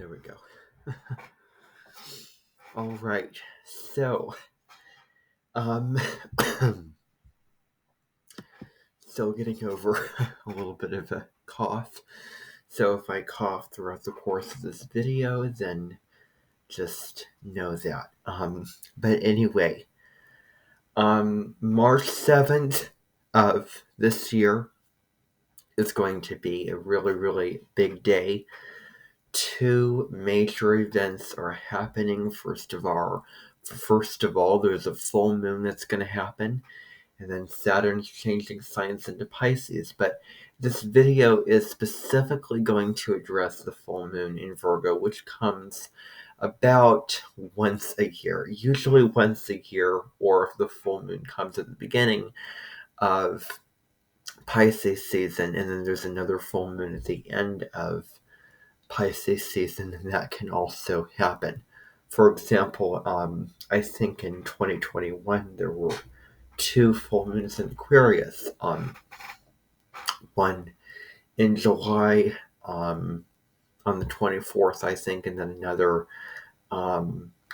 There we go. All right. So, um, still getting over a little bit of a cough. So if I cough throughout the course of this video, then just know that. But anyway, March 7th of this year is going to be a really, really big day. Two major events are happening. First of all, there's a full moon that's going to happen, and then Saturn's changing signs into Pisces. But this video is specifically going to address the full moon in Virgo, which comes about once a year, usually once a year, or if the full moon comes at the beginning of Pisces season, and then there's another full moon at the end of Pisces season, and that can also happen. For example, I think in 2021 there were two full moons in Aquarius. One in July on the 24th, I think, and then another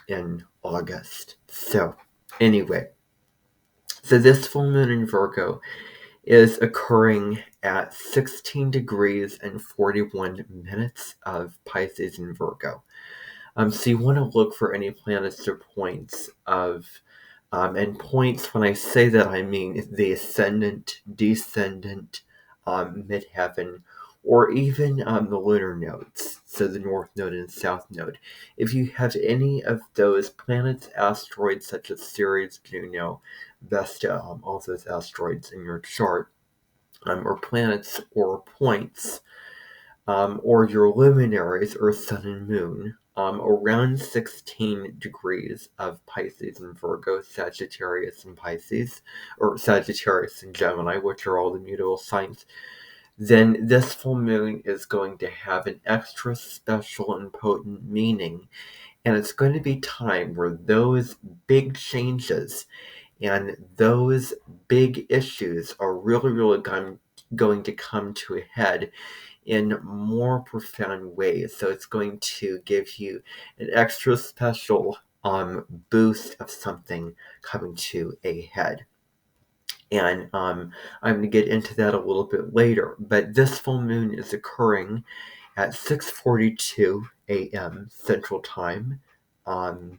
in August. So, anyway, so this full moon in Virgo is occurring at 16 degrees and 41 minutes of Pisces in Virgo. So you want to look for any planets or points of, and points, when I say that, I mean the ascendant, descendant, midheaven, or even the lunar nodes, so the north node and south node. If you have any of those planets, asteroids such as Ceres, Juno, Vesta, all those asteroids in your chart, or planets or points, or your luminaries, Earth, Sun, and Moon, around 16 degrees of Pisces and Virgo, Sagittarius and Pisces, or Sagittarius and Gemini, which are all the mutable signs, then this full moon is going to have an extra special and potent meaning. And it's going to be time where those big changes and those big issues are really, really going to come to a head in more profound ways. So it's going to give you an extra special boost of something coming to a head. And I'm going to get into that a little bit later. But this full moon is occurring at 6:42 a.m. Central Time and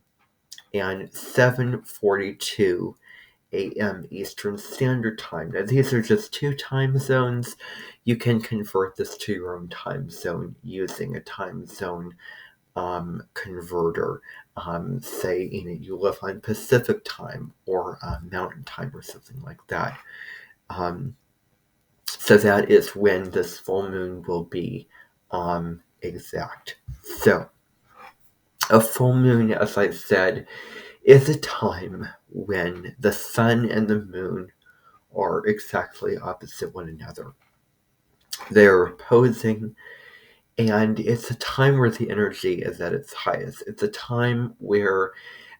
7:42 a.m. Eastern Standard Time. Now, these are just two time zones. You can convert this to your own time zone using a time zone converter. Say, you live on Pacific Time or Mountain Time or something like that. So that is when this full moon will be exact. So, a full moon, as I said, is a time when the sun and the moon are exactly opposite one another. They're opposing, and it's a time where the energy is at its highest. It's a time where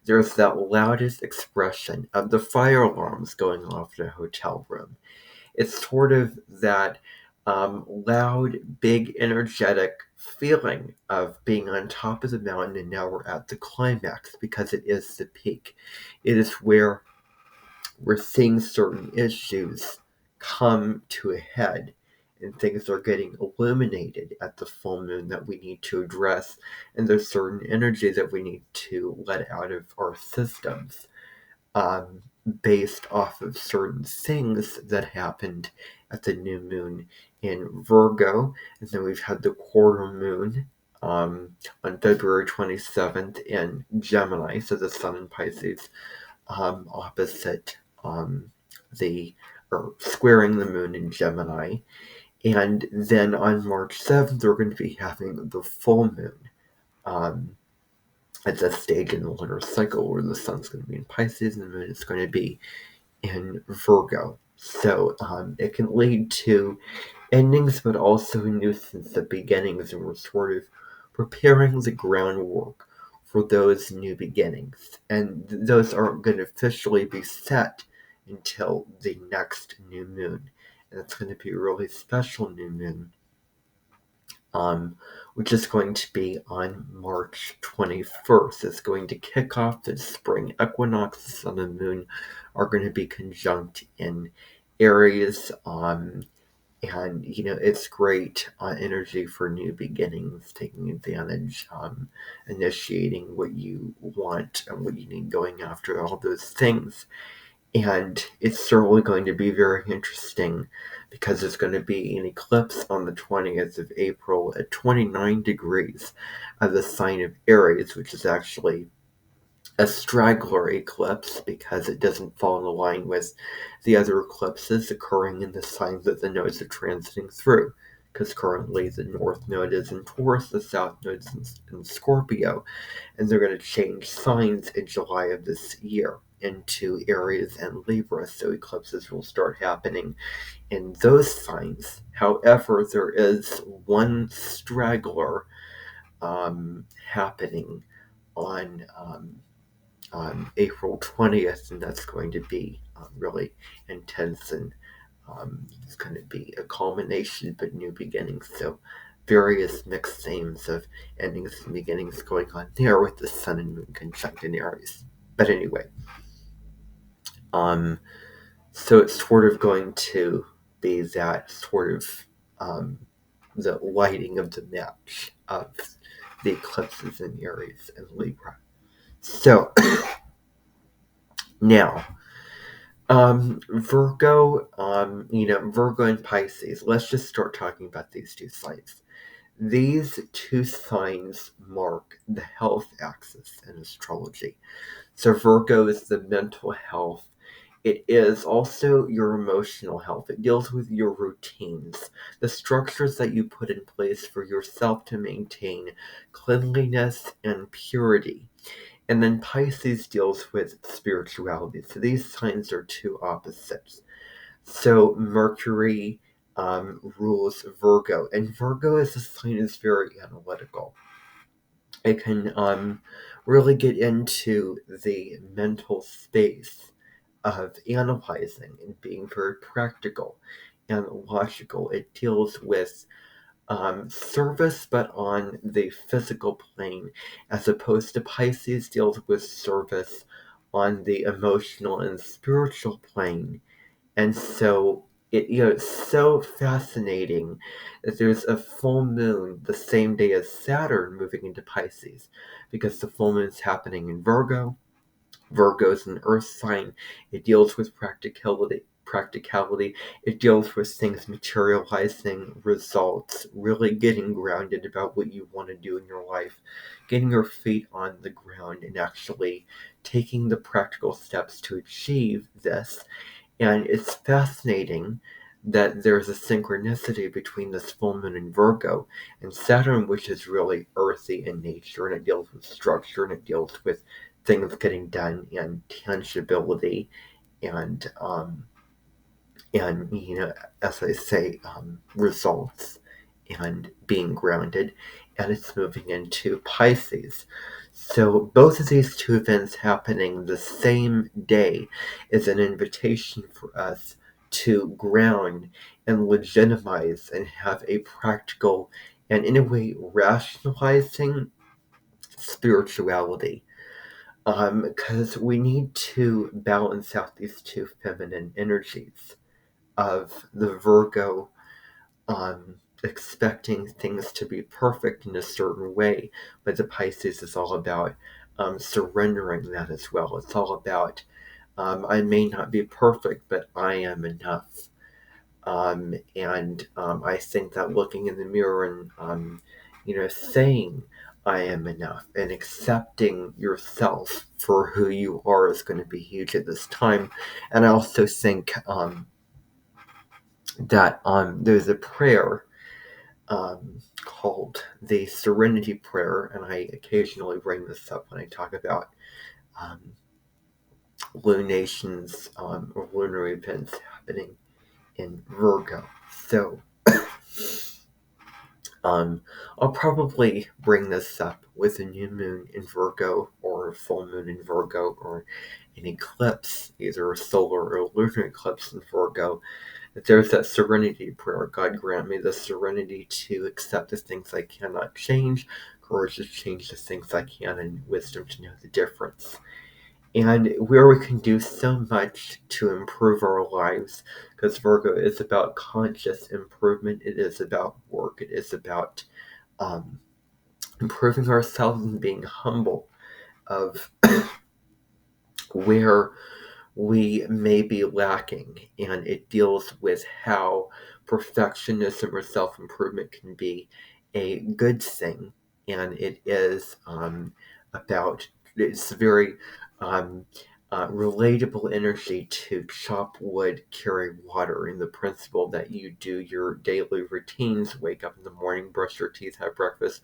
there's that loudest expression of the fire alarms going off in a hotel room. It's sort of that loud, big, energetic feeling of being on top of the mountain, and now we're at the climax because it is the peak. It is where we're seeing certain issues come to a head, and things are getting illuminated at the full moon that we need to address, and there's certain energy that we need to let out of our systems based off of certain things that happened at the new moon in Virgo. And then we've had the quarter moon on February 27th in Gemini, so the sun in Pisces, opposite squaring the moon in Gemini. And then on March 7th, we're going to be having the full moon. At that stage in the lunar cycle where the sun's going to be in Pisces and the moon is going to be in Virgo. So it can lead to endings, but also a nuisance at beginnings, and we're sort of preparing the groundwork for those new beginnings. And those aren't going to officially be set until the next new moon. And it's going to be a really special new moon. which is going to be on March 21st. It's going to kick off the spring equinox. The sun and moon are going to be conjunct in Aries. And it's great energy for new beginnings, taking advantage, initiating what you want and what you need, going after all those things. And it's certainly going to be very interesting because there's going to be an eclipse on the 20th of April at 29 degrees of the sign of Aries, which is actually a straggler eclipse because it doesn't fall in line with the other eclipses occurring in the signs that the nodes are transiting through. Because currently the North Node is in Taurus, the South Node is in Scorpio, and they're going to change signs in July of this year into Aries and Libra, so eclipses will start happening in those signs. However, there is one straggler happening on April 20th, and that's going to be really intense, and it's going to be a culmination but new beginnings. So various mixed themes of endings and beginnings going on there with the sun and moon conjunct in Aries. But anyway, so it's sort of going to be that sort of the lighting of the match of the eclipses in Aries and Libra. So now, Virgo, Virgo and Pisces. Let's just start talking about these two signs. These two signs mark the health axis in astrology. So Virgo is the mental health. It is also your emotional health. It deals with your routines, the structures that you put in place for yourself to maintain cleanliness and purity. And then Pisces deals with spirituality. So these signs are two opposites. So Mercury rules Virgo, and Virgo as a sign is very analytical. It can really get into the mental space of analyzing and being very practical and logical. It deals with service, but on the physical plane, as opposed to Pisces deals with service on the emotional and spiritual plane. And so it's so fascinating that there's a full moon the same day as Saturn moving into Pisces, because the full moon is happening in Virgo. Virgo is an earth sign. It deals with practicality. It deals with things materializing, results, really getting grounded about what you want to do in your life, getting your feet on the ground and actually taking the practical steps to achieve this. And it's fascinating that there's a synchronicity between this full moon in Virgo and Saturn, which is really earthy in nature, and it deals with structure, and it deals with things getting done and tangibility, and as I say, results and being grounded. And it's moving into Pisces. So both of these two events happening the same day is an invitation for us to ground and legitimize and have a practical and, in a way, rationalizing spirituality. Because we need to balance out these two feminine energies of the Virgo expecting things to be perfect in a certain way, but the Pisces is all about surrendering that as well. It's all about I may not be perfect, but I am enough. And I think that looking in the mirror and saying I am enough and accepting yourself for who you are is going to be huge at this time. And I also think that there's a prayer called the Serenity Prayer, and I occasionally bring this up when I talk about um, lunations or lunar events happening in Virgo. So I'll probably bring this up with a new moon in Virgo or a full moon in Virgo or an eclipse, either a solar or lunar eclipse in Virgo, There's that serenity prayer. God grant me the serenity to accept the things I cannot change, courage to change the things I can, and wisdom to know the difference. And where we can do so much to improve our lives, because Virgo is about conscious improvement, it is about work, it is about um, improving ourselves and being humble of where we may be lacking, and it deals with how perfectionism or self-improvement can be a good thing, and it is about it's very um, relatable energy to chop wood, carry water, and the principle that you do your daily routines, wake up in the morning, brush your teeth, have breakfast,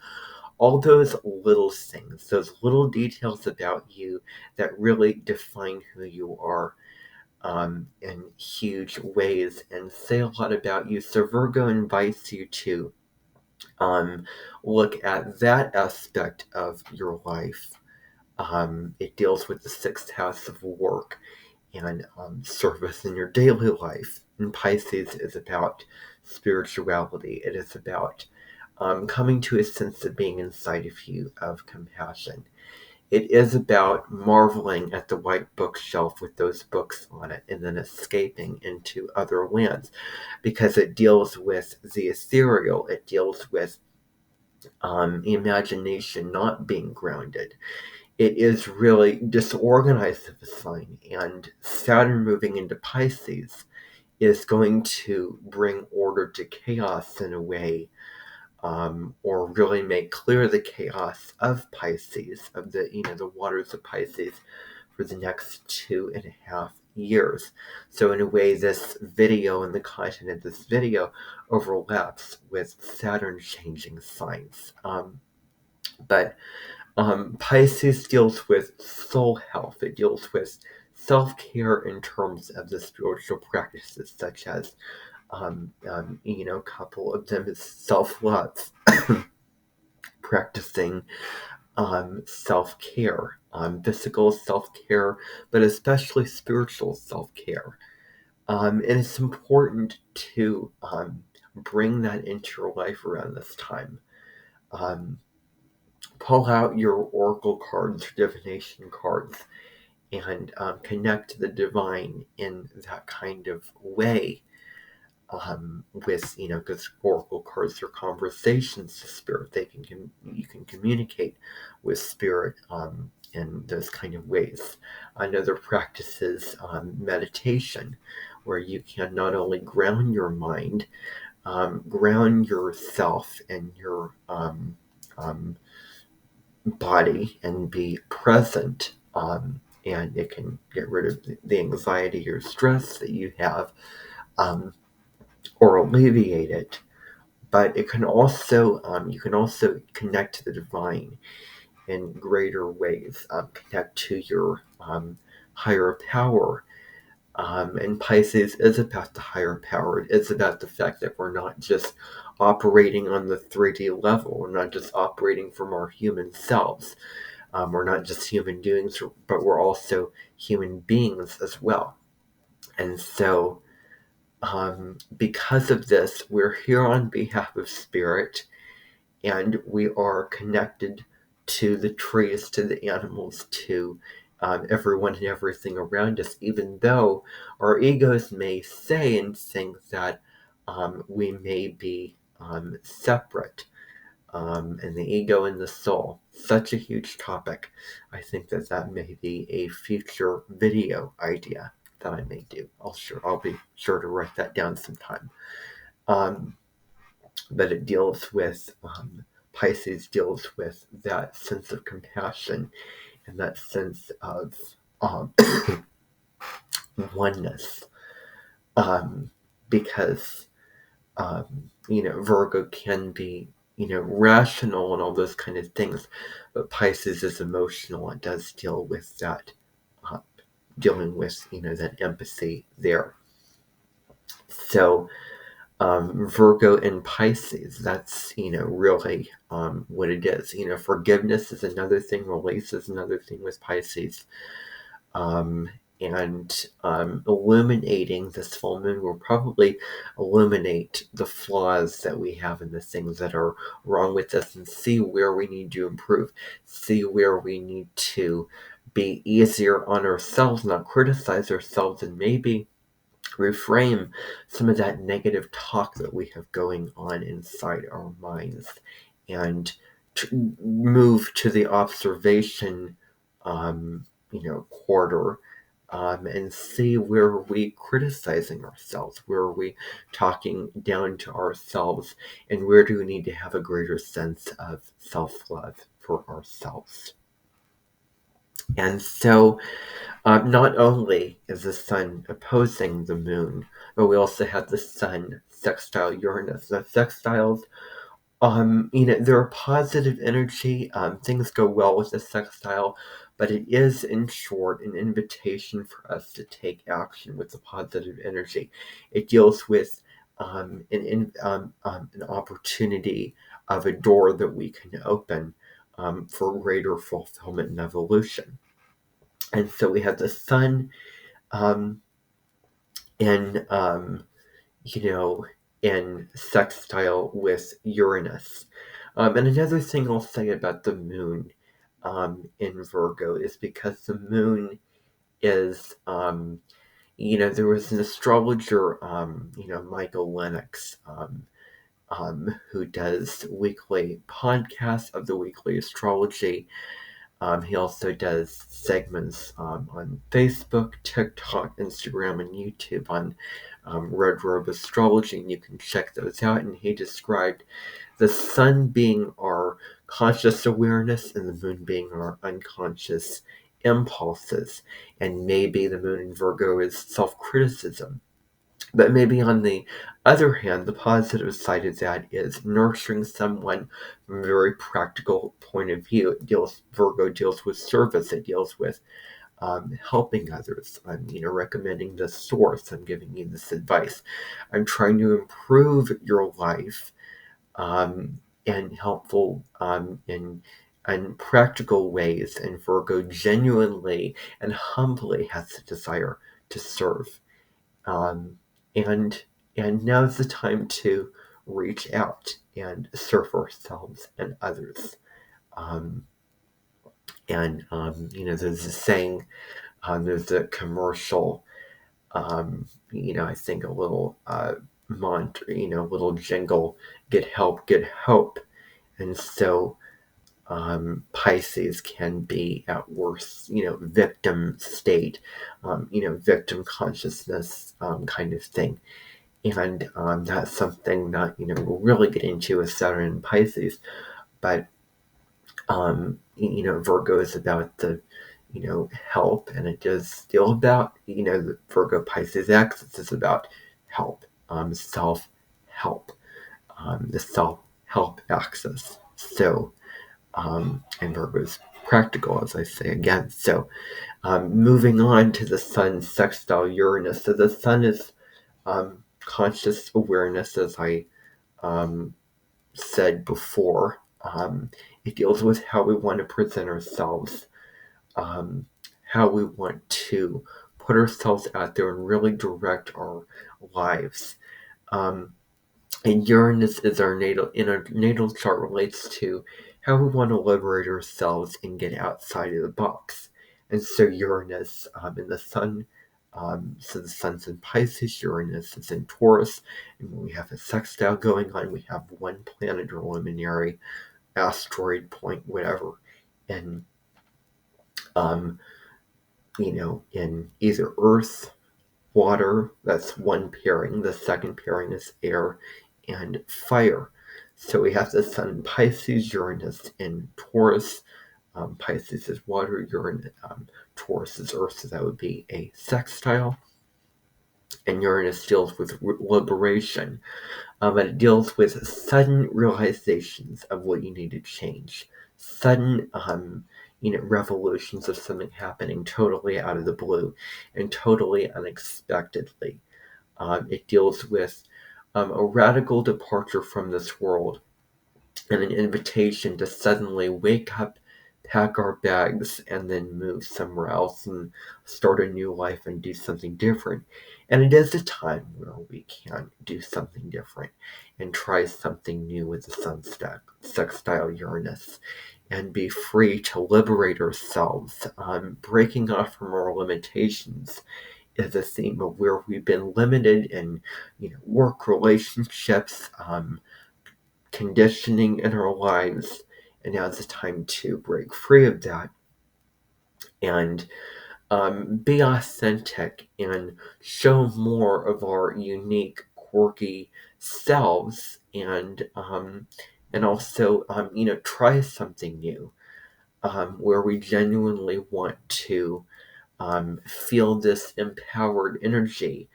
all those little things, those little details about you that really define who you are in huge ways and say a lot about you. So Virgo invites you to um, look at that aspect of your life. It deals with the sixth house of work and service in your daily life. And Pisces is about spirituality. It is about coming to a sense of being inside of you, of compassion. It is about marveling at the white bookshelf with those books on it and then escaping into other lands because it deals with the ethereal. It deals with imagination not being grounded. It is really disorganized of a sign, and Saturn moving into Pisces is going to bring order to chaos in a way, or really make clear the chaos of Pisces, of the waters of Pisces, for the next 2.5 years. So in a way, this video and the content of this video overlaps with Saturn changing signs. But Pisces deals with soul health. It deals with self-care in terms of the spiritual practices, such as, a couple of them is self-love, practicing self-care, physical self-care, but especially spiritual self-care. And it's important to bring that into your life around this time. Um, Pull out your oracle cards, divination cards, and connect to the divine in that kind of way. With because oracle cards are conversations to spirit. You can communicate with spirit in those kind of ways. Another practice is meditation, where you can not only ground your mind, ground yourself and your body and be present. And it can get rid of the anxiety or stress that you have, or alleviate it. But it can also you can also connect to the divine in greater ways. Connect to your higher power. And Pisces is about the higher power. It is about the fact that we're not just operating on the 3D level. We're not just operating from our human selves. We're not just human doings, but we're also human beings as well. And so, because of this, we're here on behalf of spirit, and we are connected to the trees, to the animals, to everyone and everything around us, even though our egos may say and think that we may be separate. And the ego and the soul, such a huge topic. I think that may be a future video idea that I may do. I'll be sure to write that down sometime. Um, but it deals with Pisces deals with that sense of compassion and that sense of um, oneness, because Virgo can be rational and all those kind of things, but Pisces is emotional and does deal with that, uh, dealing with that empathy there. So Virgo and Pisces, that's really what it is. Forgiveness is another thing, release is another thing with Pisces. and illuminating this full moon will probably illuminate the flaws that we have and the things that are wrong with us, and see where we need to improve, see where we need to be easier on ourselves, not criticize ourselves, and maybe reframe some of that negative talk that we have going on inside our minds, and to move to the observation quarter, and see where we criticizing ourselves, where are we talking down to ourselves, and where do we need to have a greater sense of self-love for ourselves. And so not only is the sun opposing the moon, but we also have the sun sextile Uranus. The sextiles, they're a positive energy. Things go well with the sextile, but it is, in short, an invitation for us to take action with the positive energy. It deals with an opportunity of a door that we can open for greater fulfillment and evolution. And so we have the sun um, in in sextile with Uranus. And another thing I'll say about the moon in Virgo is because the moon is, there was an astrologer, Michael Lennox, who does weekly podcasts of the weekly astrology. He also does segments on Facebook, TikTok, Instagram, and YouTube on Red Robe Astrology, and you can check those out. And he described the sun being our conscious awareness and the moon being our unconscious impulses. And maybe the moon in Virgo is self-criticism. But maybe on the other hand, the positive side of that is nurturing someone from a very practical point of view. Virgo deals with service. It deals with helping others. I'm, recommending this source. I'm giving you this advice. I'm trying to improve your life in helpful in practical ways. And Virgo genuinely and humbly has the desire to serve. Um, and now's the time to reach out and serve ourselves and others. Um, there's a saying, there's a commercial, I think a little mantra, a little jingle, get help, get hope. And so Pisces can be at worst, victim state, victim consciousness kind of thing. And that's something that, we'll really get into with Saturn and Pisces. But, Virgo is about the, help, and it does still about, the Virgo Pisces axis is about help, self-help, the self-help axis. So, and Virgo's practical, as I say again. So, moving on to the sun sextile Uranus. So the sun is conscious awareness, as I said before. It deals with how we want to present ourselves, how we want to put ourselves out there and really direct our lives. And Uranus is our natal chart relates to how we want to liberate ourselves and get outside of the box. And so Uranus in the sun, so the sun's in Pisces, Uranus is in Taurus, and when we have a sextile going on, we have one planet or luminary, asteroid point, whatever, and in either Earth, water, that's one pairing. The second pairing is air and fire. So we have the sun in Pisces, Uranus in Taurus. Pisces is water, Uranus, Taurus is earth, so that would be a sextile. And Uranus deals with liberation, but it deals with sudden realizations of what you need to change, sudden revolutions of something happening totally out of the blue and totally unexpectedly. It deals with a radical departure from this world and an invitation to suddenly wake up pack our bags and then move somewhere else and start a new life and do something different. And it is a time where we can do something different and try something new with the sun sextile Uranus and be free to liberate ourselves. Breaking off from our limitations is a theme of where we've been limited in, work relationships, conditioning in our lives, and now it's the time to break free of that and be authentic and show more of our unique, quirky selves, and also try something new where we genuinely want to feel this empowered energy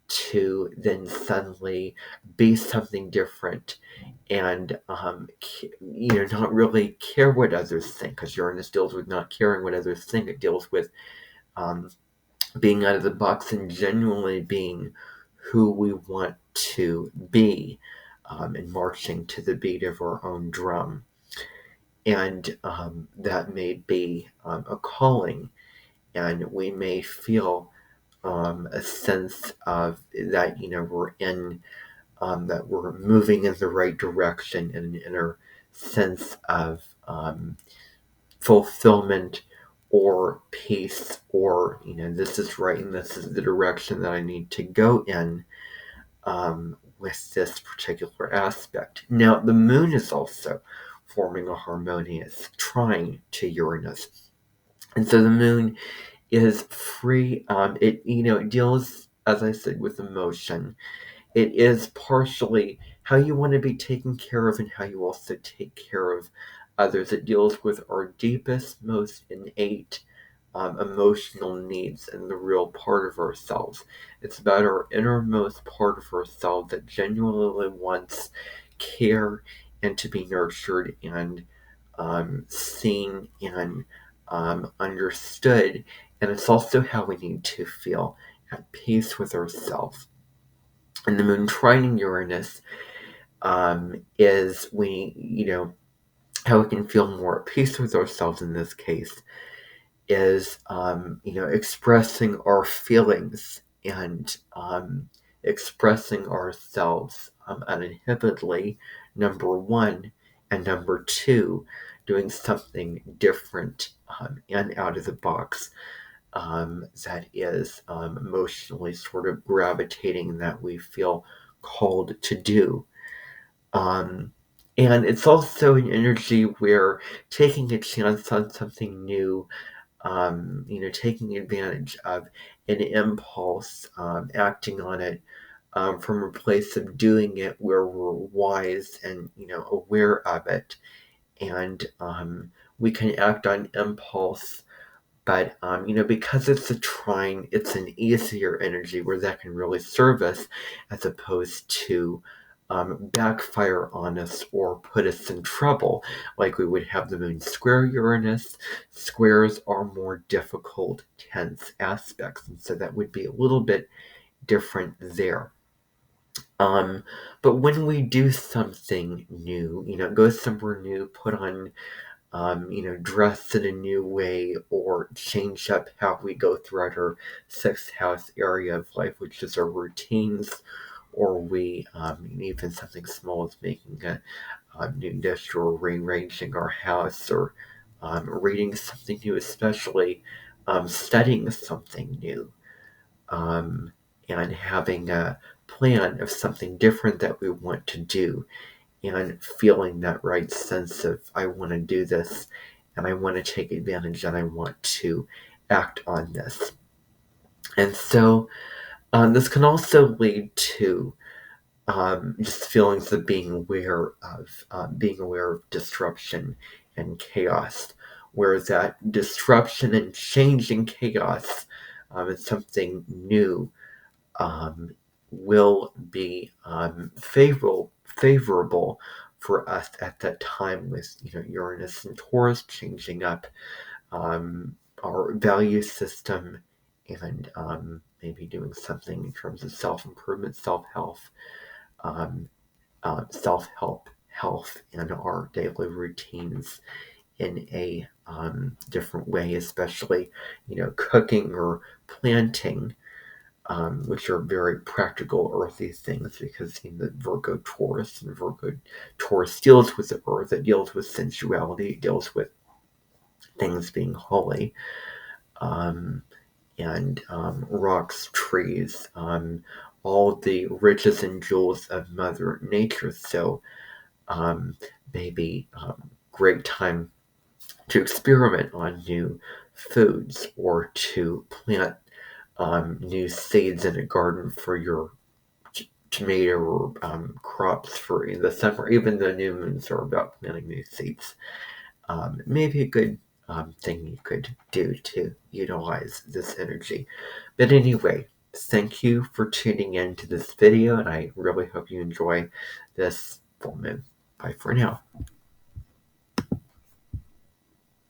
to then suddenly be something different and not really care what others think, because Uranus deals with not caring what others think. It deals with um, being out of the box and genuinely being who we want to be, and marching to the beat of our own drum. And that may be a calling, and we may feel a sense of that, we're in, that we're moving in the right direction, in an inner sense of fulfillment or peace, or, this is right and this is the direction that I need to go in with this particular aspect. Now, the moon is also forming a harmonious trine to Uranus. And so the moon is free. It deals, as I said, with emotion. It is partially how you want to be taken care of and how you also take care of others. It deals with our deepest, most innate emotional needs and the real part of ourselves. It's about our innermost part of ourselves that genuinely wants care and to be nurtured and seen and understood. And it's also how we need to feel at peace with ourselves. And the moon trining Uranus is how we can feel more at peace with ourselves in this case is expressing our feelings and expressing ourselves uninhibitedly, number one, and number two, doing something different and out of the box that is emotionally sort of gravitating, that we feel called to do. Um, and it's also an energy where taking a chance on something new, taking advantage of an impulse, acting on it from a place of doing it where we're wise and aware of it, and we can act on impulse. But because it's a trine, it's an easier energy where that can really serve us, as opposed to backfire on us or put us in trouble, like we would have the moon square Uranus. Squares are more difficult, tense aspects, and so that would be a little bit different there. Um, but when we do something new, go somewhere new, put on dress in a new way, or change up how we go throughout our sixth house area of life, which is our routines, or we, even something small as making a new dish or rearranging our house, or reading something new, especially studying something new, um, and having a plan of something different that we want to do, and feeling that right sense of, I want to do this and I want to take advantage and I want to act on this. And so this can also lead to just feelings of being aware of disruption and chaos, where that disruption and change and chaos is something new, um, will be favorable for us at that time, with Uranus and Taurus changing up our value system, and maybe doing something in terms of self-improvement, self-help, self-help, health in our daily routines, in a different way, especially, cooking or planting, which are very practical earthy things, because Virgo Taurus, and Virgo Taurus deals with the earth, it deals with sensuality, it deals with things being holy, um, and rocks, trees, all the riches and jewels of Mother Nature. So maybe great time to experiment on new foods, or to plant new seeds in a garden for your tomato or crops for the summer. Even the new moons are about planting new seeds. Maybe a good thing you could do to utilize this energy. But anyway, thank you for tuning in to this video, and I really hope you enjoy this full moon. Bye for now.